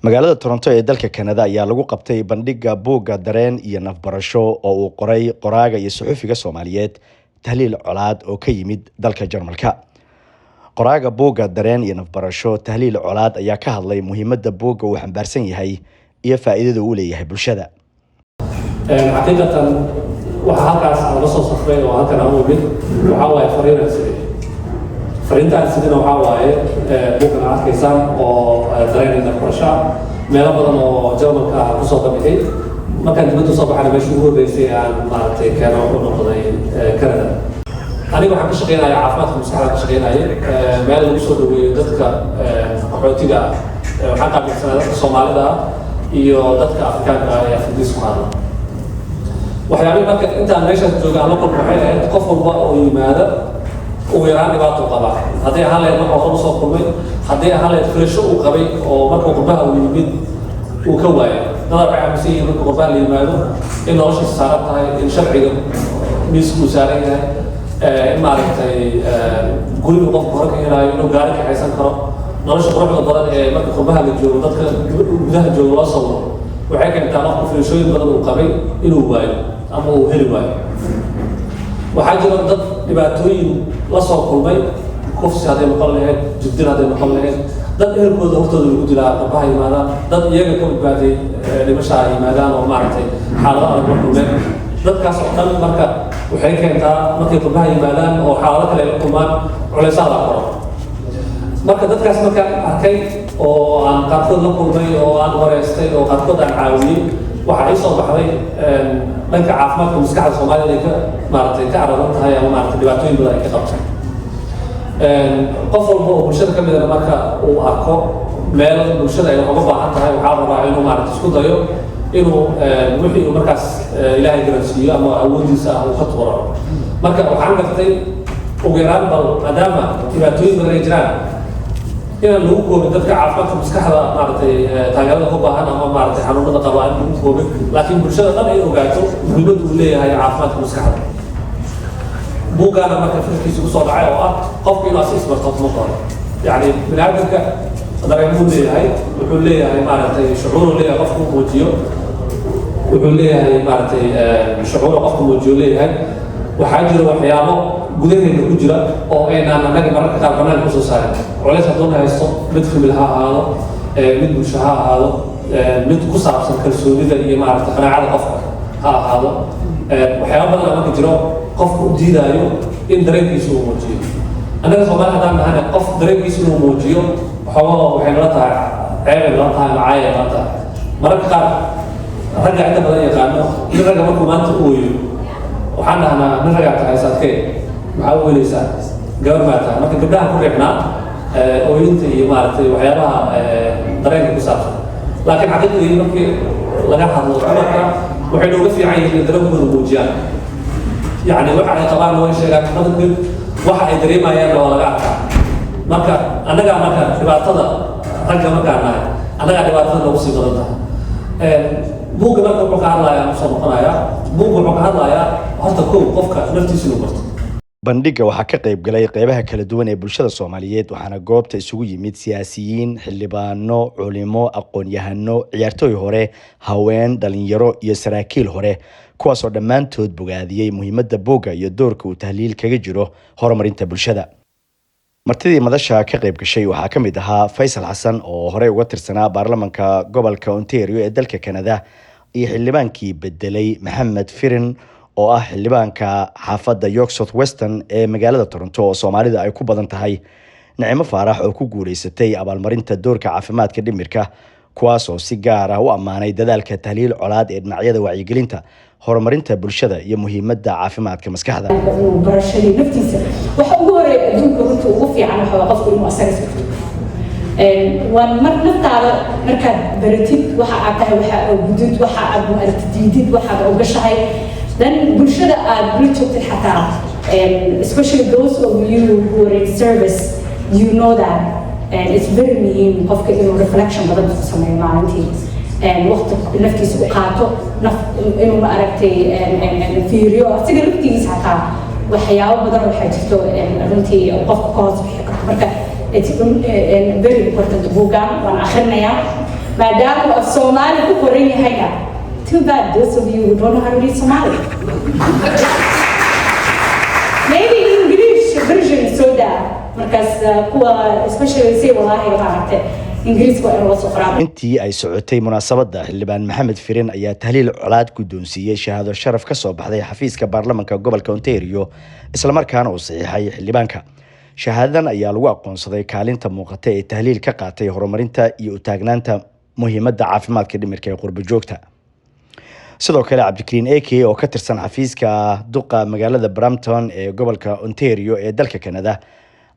magaalada Toronto ee dalka Canada ayaa lagu qabtay bandhigga buugga dareen iyo nafbarasho oo uu qoray qoraaga iyo suxufiga Soomaaliyeed Tahliil Colaad oo ka yimid dalka Jarmalka. qoraaga buugga dareen iyo nafbarasho Tahliil Colaad ayaa ka hadlay muhiimadda buugga uu xambaarsan yahay iyo faa'iidada uu leeyahay bulshada. xaqiiqatan waxa halkaas laga soo safray oo halkan aan u imid waxa waaye fariintaan sidina waxa waaye buuggan arkaysaan oo dareen iyo nafbarasho meelo badan oo Jarmalka ku soo qabtay markaan dibadda soo baxay meeshii ugu horeysay aan maaragtay keeno u noqday Canada. aniga waxaan ka shaqeynayaa caafimaadka maskaxda ka shaqeynaya meel lagu soo dhaweeyo dadka qaxootiga waxaan qaabilsanaa dadka Soomaalida iyo dadka Afrikaanka ee Afrikiis ku hadla. waxyaabaha marka intaan meeshaas jooga aan la kulmo waxay ahayd qof walba oo yimaada ugu yaraan dhibaato qaba haddii ahaan lahayd marka hore soo kulmay haddii ahaan lahayd filasho uu qabay oo marka qurbaha uu yimid uu ka waayay dadka waxay aaminsan yihiin marka qurbaha la yimaado in noloshiisa saaran tahay in sharciga miisku saaran yahay in maaragtay guriga qofka hore ka helayo inuu gaari ka haysan karo nolosha quruxda badan ee marka qurbaha la joogo dadka gudaha jooga loo sawiro waxay keentaa qofka filashooyin badan uu qabay inuu waayo ama uu heli waayo. waxaa jira dad dhibaatooyin la soo kulmay kufsi hadday noqon lahayd jibdin hadday noqon lahayd dad ehelkooda hortooda lagu dilaa qurbaha yimaadaan dad iyaga ka badbaaday dhimasha ay yimaadaan oo maaragtay xaalado adag la kulmeen dadkaas oo dhan marka waxay keentaa markay qurbaha yimaadaan oo xaalado kale la kulmaan culaysaa la qoro. marka dadkaas markaan arkay oo aan qaarkood la kulmay oo aan wareystay oo qaarkood aan caawiyey waxaa ii soo baxday dhanka caafimaadka maskaxda Soomaalida ay ka maaragtay ka aradan tahay ama maaragtay dhibaatooyin badan ay ka qabtay. qof walba oo bulshada ka mid ah marka uu arko meel bulshada ay uga baahan tahay waxaa rabaa inuu maaragtay isku dayo inuu wixii uu markaas ilaahay garansiiyo ama awoodiisa ah uu ka tuuro. marka waxaan gartay ugu yaraan bal maadaama dhibaatooyin badan ay jiraan inaan lagu koobin dadka caafimaadka maskaxda maaragtay taageerada u baahan ama maaragtay xanuunada qaba in lagu koobin laakiin bulshada dhan ay ogaato muhiimadda uu leeyahay caafimaadka maskaxda. buuggaana marka fikirkiisa ku soo dhacay oo ah qofka inuu asiis barto marka hore yacni bini'aadamka dareemuu leeyahay wuxuu leeyahay maaragtay shucuuruu leeyahay qofku muujiyo wuxuu leeyahay maaragtay shucuuro qofku muujiyo leeyahay. waxaa jira waxyaabo gudaheena ku jira oo aynaan annaga mararka qaar banaanka usoo saarin culays hadduuna haysto mid famil ha ahaado mid bulsho ha ahaado mid ku saabsan kalsoonida iyo maaragtay qanaacada qofka ha ahaado waxyaabo badan marka jiro qofku u diidaayo in dareenkiisa uu muujiyo. annaga Soomaali haddaan nahana qof dareenkiisa inuu muujiyo waxoogaa waxay nala tahay ceebay nala tahay macaayay nala tahay. mararka qaar ragga inta badan yaqaano in ragga markuu maanta u ooyo waxaan dhahnaa nin raggaa tahay saadkee maxaa u weynaysaa gabar maa tahay marka gabdhaha ku reebnaa ooyinta iyo maaragtay waxyaabaha dareenka ku saabsan. laakiin xaqiiqdii markii laga hadlo dumarka waxay nooga fiican yihiin in dareenkooda muujiyaan yacni waxa ay qabaan way sheegaan qadabkii waxa ay dareemayaan oo laga arkaa. marka annagaa marka dhibaatada ragga markaan nahay annagaa dhibaatada noogu sii badan tahay. buugga marka wuxuu ka hadlayaa usoo noqonayaa buugga wuxuu ka hadlayaa horta kow qofka naftiisa inuu barto. bandhigga waxaa ka qayb galay qeybaha kala duwan ee bulshada Soomaaliyeed waxaana goobta isugu yimid siyaasiyiin xildhibaano culimo aqoon-yahano ciyaartooy hore haween dhalinyaro iyo saraakiil hore kuwaasoo dhammaantood bogaadiyey muhiimadda buugga iyo doorka uu Tahliil kaga jiro horumarinta bulshada. martidii madasha ka qayb gashay waxaa ka mid ahaa Faysal Xasan oo horey uga tirsanaa baarlamaanka gobolka Ontario ee dalka Canada iyo xildhibaankii bedelay Maxamed Firin oo ah xildhibaanka xaafadda York South Western ee magaalada Toronto oo Soomaalida ay ku badan tahay. Nicmo Faarax oo ku guuleysatay abaalmarinta doorka caafimaadka dhimirka kuwaas oo si gaar ah u ammaanay dadaalka Tahliil Colaad ee dhinacyada wacyigelinta horumarinta bulshada iyo muhiimadda caafimaadka maskaxda. barashada naftiisa waxa ugu horeeya adduunka runta ugu fiican waxa qofku inuu asaga isku waan mar naftaada markaad baratid waxa aad tahay waxa aad gudud waxa aad mu'artidid waxa aad uga shahay dan bulshada aad bulshada xataa especially those of you who are in service you know that and it's very muhiim qofka inuu reflection badan ku sameeyo maalintii waqti naftiisa u qaato inuu ma aragtay fiiriyo asiga naftiisa xataa waxyaabo badan waxaa jirto runtii qofka ka hoos bixi karto. marka it's very important buuggan waan akhrinayaa maadaama af Soomaali ku qoran yahayna. Too bad those of you who don't know how to read Somali. Maybe English version so that markaas kuwa especially say wallahi maaragtay Ingiriiska waa inuu soo qoraa. intii ay socotay munaasabada xildhibaan Maxamed Firin ayaa tahliil colaad guddoonsiiyay shahaado sharaf ka soo baxday xafiiska baarlamaanka gobolka Ontario isla markaana uu saxiixay xildhibaanka. shahaadadan ayaa lagu aqoonsaday kaalinta muuqata ee tahliil ka qaatay horumarinta iyo u taagnaanta muhiimadda caafimaadka dhimirka ee qurbo joogta. sidoo kale Cabdikariin AK oo ka tirsan xafiiska duqa magaalada Brampton ee gobolka Ontario ee dalka Canada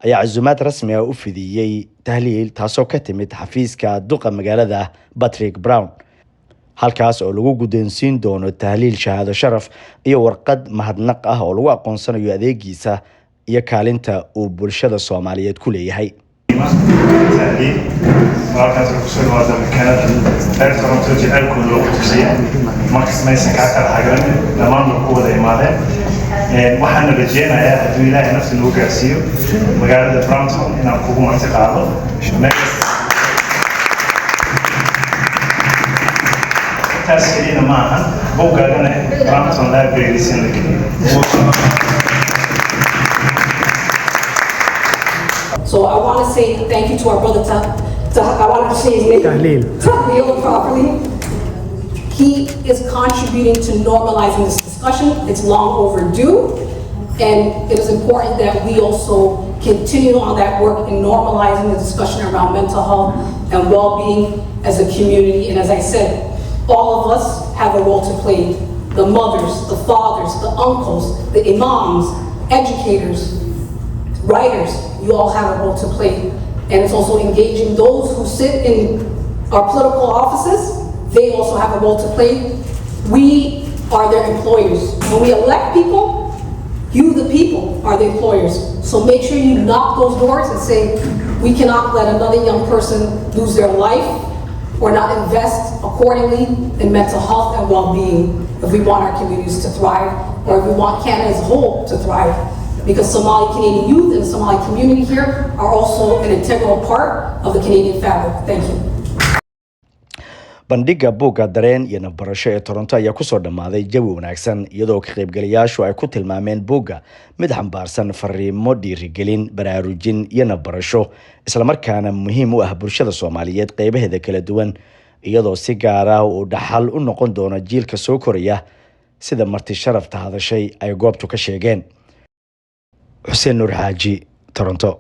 ayaa casuumaad rasmi ah u fidiyay tahliil taasoo ka timid xafiiska duqa magaalada Patrick Brown halkaas oo lagu guddoonsiin doono tahliil shahaado sharaf iyo warqad mahadnaq ah oo lagu aqoonsanayo adeegiisa iyo kaalinta uu bulshada Soomaaliyeed ku leeyahay. tahliil markaas ku soo wada Canada reer Toronto jecelku loo tusiyay markaas maysan ka kala hagran dhammaan ku wada imaadeen waxaan rajeynayaa haddii Ilaahay nafsi loo gaarsiiyo magaalada Brampton inaan kugu marti qaado taasina maahan boggaagana Brampton Library sin la geliyo. So I want to say thank you to our brother I want to say his name. Tahlil properly. He is contributing to normalizing this discussion. It's long overdue. And it is important that we also continue on that work in normalizing the discussion around mental health and well-being as a community. And as I said, all of us have a role to play. The mothers, the fathers, the uncles, the imams, educators, writers, you all have a role to play. And it's also engaging those who sit in our political offices. They also have a role to play. We are their employers. When we elect people, you, the people, are the employers. So make sure you knock those doors and say, we cannot let another young person lose their life or not invest accordingly in mental health and well-being if we want our communities to thrive or if we want Canada as a whole to thrive. Because Somali Canadian youth and the Somali community here are also an integral part of the Canadian fabric. Thank you. bandhiga buugga dareen iyo nafbarasho ee Toronto ayaa ku soo dhamaaday jawi wanaagsan iyadoo ka qaybgalayaashu ay ku tilmaameen buugga mid xambaarsan fariimo dhiirigelin baraarujin iyo nafbarasho isla markaana muhiim u ah bulshada Soomaaliyeed qaybaheeda kala duwan iyadoo si gaar ah uu dhaxal u noqon doono jiilka soo koraya sida marti sharafta hadashay ay goobtu ka sheegeen. Xuseen Nur Xaaji, Toronto.